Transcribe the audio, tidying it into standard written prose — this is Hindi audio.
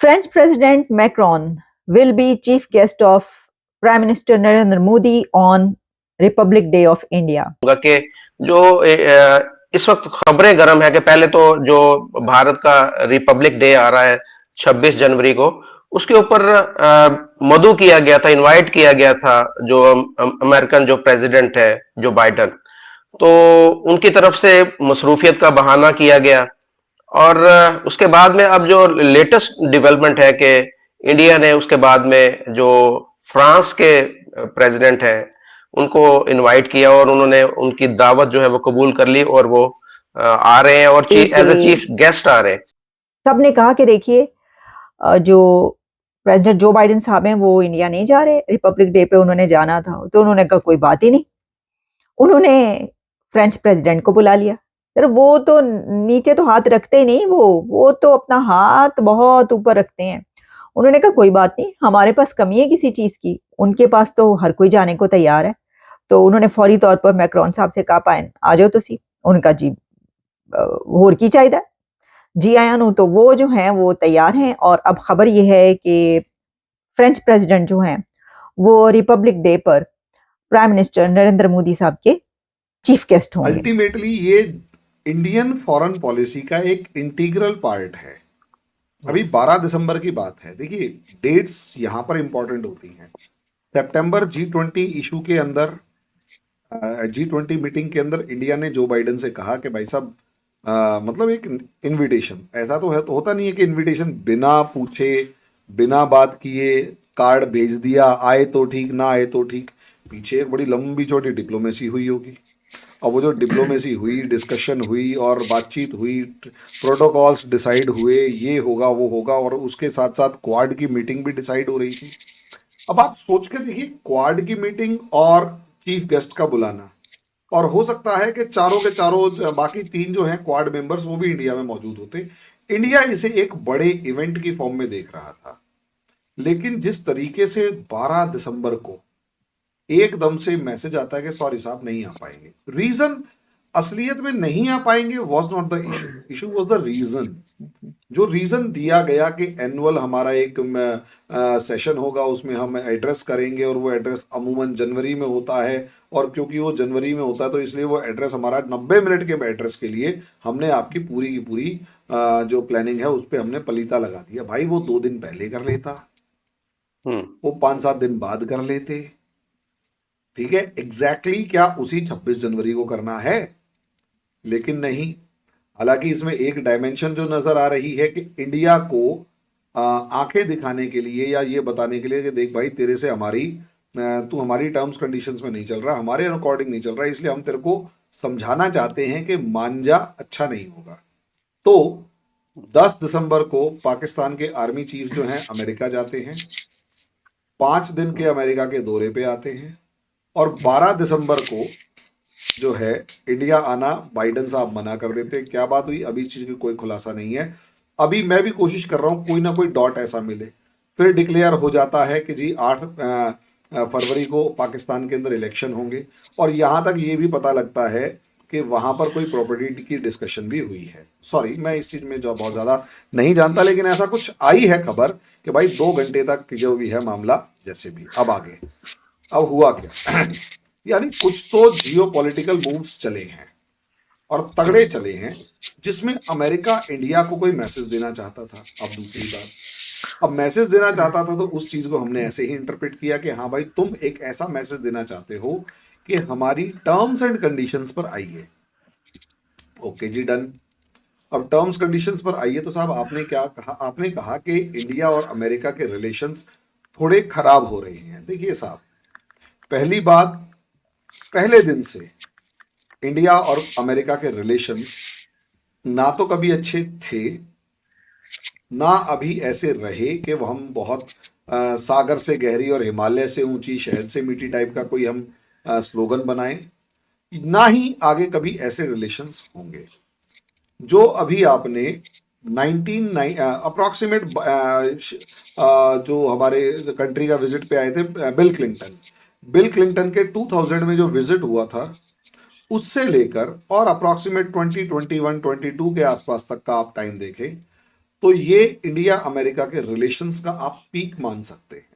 French President Macron will be chief guest of Prime Minister Narendra Modi on Republic Day of India. होगा कि जो इस वक्त खबरें गर्म है कि पहले तो जो भारत का रिपब्लिक डे आ रहा है 26 जनवरी को, उसके ऊपर मधु किया गया था, इनवाइट किया गया था जो अमेरिकन जो प्रेसिडेंट है जो बाइडन, तो उनकी तरफ से मसरूफियत का बहाना किया गया। और उसके बाद में अब जो लेटेस्ट डेवलपमेंट है कि इंडिया ने उसके बाद में जो फ्रांस के प्रेसिडेंट हैं उनको इनवाइट किया और उन्होंने उनकी दावत जो है वो कबूल कर ली और वो आ रहे हैं और एज ए चीफ गेस्ट आ रहे हैं। सबने कहा कि देखिए जो प्रेसिडेंट जो बाइडेन साहब हैं वो इंडिया नहीं जा रहे, रिपब्लिक डे पे उन्होंने जाना था, तो उन्होंने कहा कोई बात ही नहीं। उन्होंने फ्रेंच प्रेसिडेंट को बुला लिया। सर वो तो नीचे तो हाथ रखते ही नहीं, वो तो अपना हाथ बहुत ऊपर रखते हैं। उन्होंने कहा कोई बात नहीं, हमारे पास कमी है किसी चीज की, उनके पास तो हर कोई जाने को तैयार है। तो उन्होंने फौरी तौर पर मैक्रोन साहब से कहा पाए आ जाओ तुसी। उनका जी होर की चाहिए जी आया नु, तो वो जो हैं वो तैयार हैं। और अब खबर ये है कि फ्रेंच प्रेसिडेंट जो हैं वो रिपब्लिक डे पर प्राइम मिनिस्टर नरेंद्र मोदी साहब के चीफ गेस्ट होंगे। अल्टीमेटली ये इंडियन फॉरेन पॉलिसी का एक इंटीग्रल पार्ट है। अभी 12 दिसंबर की बात है। देखिए डेट्स यहाँ पर इंपॉर्टेंट होती हैं। सितंबर G20 इशू के अंदर, G20 मीटिंग के अंदर इंडिया ने जो बाइडेन से कहा कि भाई साहब मतलब एक इनविटेशन, ऐसा तो है तो होता नहीं है कि इनविटेशन बिना पूछे बिना बात किए कार्ड भेज दिया, आए तो ठीक ना आए तो ठीक। पीछे एक बड़ी लंबी चौड़ी डिप्लोमेसी हुई होगी और वो जो डिप्लोमेसी हुई, डिस्कशन हुई और बातचीत हुई, प्रोटोकॉल्स डिसाइड हुए, ये होगा वो होगा, और उसके साथ साथ क्वाड की मीटिंग भी डिसाइड हो रही थी। अब आप सोच के देखिए, क्वाड की मीटिंग और चीफ गेस्ट का बुलाना, और हो सकता है कि चारों के चारों बाकी 3 जो हैं क्वाड मेंबर्स वो भी इंडिया में मौजूद होते। इंडिया इसे एक बड़े इवेंट की फॉर्म में देख रहा था, लेकिन जिस तरीके से 12 दिसंबर को एकदम से मैसेज आता है कि सॉरी साहब नहीं आ पाएंगे, रीजन असलियत में नहीं आ पाएंगे was not the issue, issue was the reason. जो रीजन दिया गया कि एनुअल हमारा एक सेशन होगा, उसमें हम एड्रेस करेंगे और वो एड्रेस अमूमन जनवरी में होता है, और क्योंकि वो जनवरी में होता है तो इसलिए वो एड्रेस हमारा 90 मिनट के एड्रेस के लिए हमने आपकी पूरी की पूरी जो प्लानिंग है उस पर हमने पलीता लगा दिया। भाई वो 2 दिन पहले कर लेता, वो 5-7 दिन बाद कर लेते, ठीक है। एग्जैक्टली क्या उसी 26 जनवरी को करना है? लेकिन नहीं। हालांकि इसमें एक डायमेंशन जो नजर आ रही है कि इंडिया को आंखें दिखाने के लिए या ये बताने के लिए कि देख भाई तेरे से तू हमारी टर्म्स कंडीशंस में नहीं चल रहा, हमारे अकॉर्डिंग नहीं चल रहा, इसलिए हम तेरे को समझाना चाहते हैं कि मान जा, अच्छा नहीं होगा। तो 10 दिसंबर को पाकिस्तान के आर्मी चीफ जो हैं अमेरिका जाते हैं, 5 दिन के अमेरिका के दौरे पे आते हैं, और 12 दिसंबर को जो है इंडिया आना बाइडेन साहब मना कर देते हैं। क्या बात हुई अभी इस चीज की कोई खुलासा नहीं है। अभी मैं भी कोशिश कर रहा हूं कोई ना कोई डॉट ऐसा मिले। फिर डिक्लेयर हो जाता है कि जी 8 फरवरी को पाकिस्तान के अंदर इलेक्शन होंगे, और यहां तक ये भी पता लगता है कि वहां पर कोई प्रॉपर्टी की डिस्कशन भी हुई है। सॉरी मैं इस चीज में जो बहुत ज्यादा नहीं जानता, लेकिन ऐसा कुछ आई है खबर कि भाई 2 घंटे तक जो भी है मामला जैसे भी। अब आगे अब हुआ क्या यानी कुछ तो जियोपॉलिटिकल मूव्स चले हैं और तगड़े चले हैं, जिसमें अमेरिका इंडिया को कोई मैसेज देना चाहता था। अब दूसरी बात, अब मैसेज देना चाहता था तो उस चीज को हमने ऐसे ही इंटरप्रेट किया कि हाँ भाई तुम एक ऐसा मैसेज देना चाहते हो कि हमारी टर्म्स एंड कंडीशंस पर आइए। ओके जी डन। अब टर्म्स कंडीशंस पर आइए तो साहब आपने क्या कहा? आपने कहा कि इंडिया और अमेरिका के रिलेशंस थोड़े खराब हो रहे हैं। देखिए साहब, पहली बात, पहले दिन से इंडिया और अमेरिका के रिलेशंस ना तो कभी अच्छे थे, ना अभी ऐसे रहे कि वो हम बहुत सागर से गहरी और हिमालय से ऊंची, शहद से मीठी टाइप का कोई हम स्लोगन बनाएं, ना ही आगे कभी ऐसे रिलेशंस होंगे। जो अभी आपने 19 अप्रॉक्सीमेट जो हमारे कंट्री का विजिट पे आए थे बिल क्लिंटन के 2000 में जो विजिट हुआ था, उससे लेकर और अप्रॉक्सीमेट 2021-22 के आसपास तक का आप टाइम देखें तो ये इंडिया अमेरिका के रिलेशंस का आप पीक मान सकते हैं।